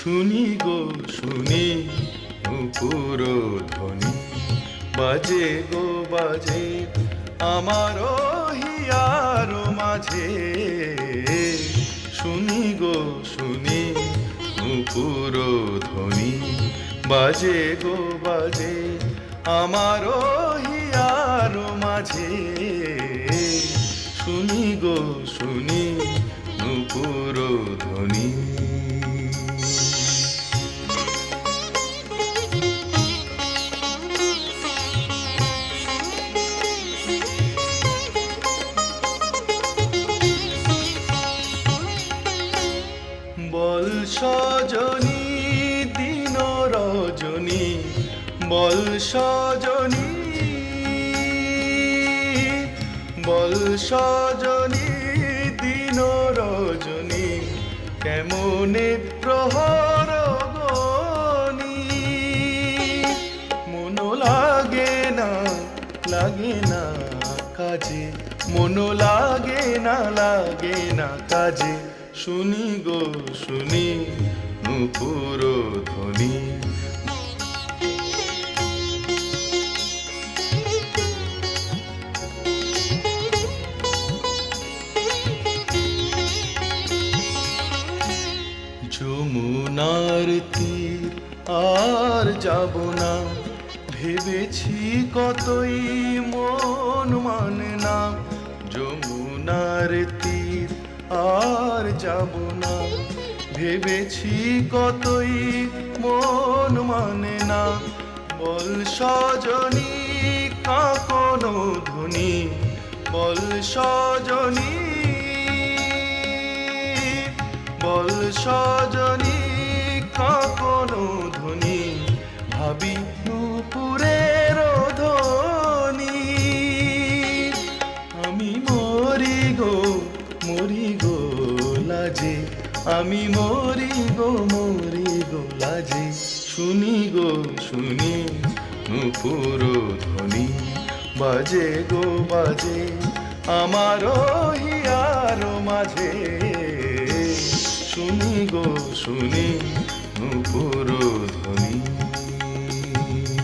শুনি গো শুনি নুপুর ধ্বনি বাজে গো বাজে আমার হিয়ার মাঝে। শুনি গো শুনি নুপুর ধ্বনি বাজে গো বাজে আমার হিয়ার মাঝে। শুনি গো শুনি নুপুর ধ্বনি। বল সজনী দিন রজনী বল সজনী বল সজনী দিন রজনী কেমনে প্রহর গনি। মন লাগে না কাজে মন লাগে না কাজে। শুনি গো শুনি নুপুর ধ্বনি। যমুনার তীর আর যাব না ভেবেছি কতই মন মানে না। যমুনার তীর আর যাব না ভেবেছি কতই মন মানে না। বল সজনী কাঁকনো ধ্বনি বল সজনী বল সজনী কাঁকনো ধ্বনি ভাবি নুপুরের ধ্বনি। আমি মরি গো লাজে আমি মরি গো লাজে। শুনি গো শুনি নুপুর ধ্বনি বাজে গো বাজে আমার হিয়ার মাঝে। শুনি গো শুনি নুপুর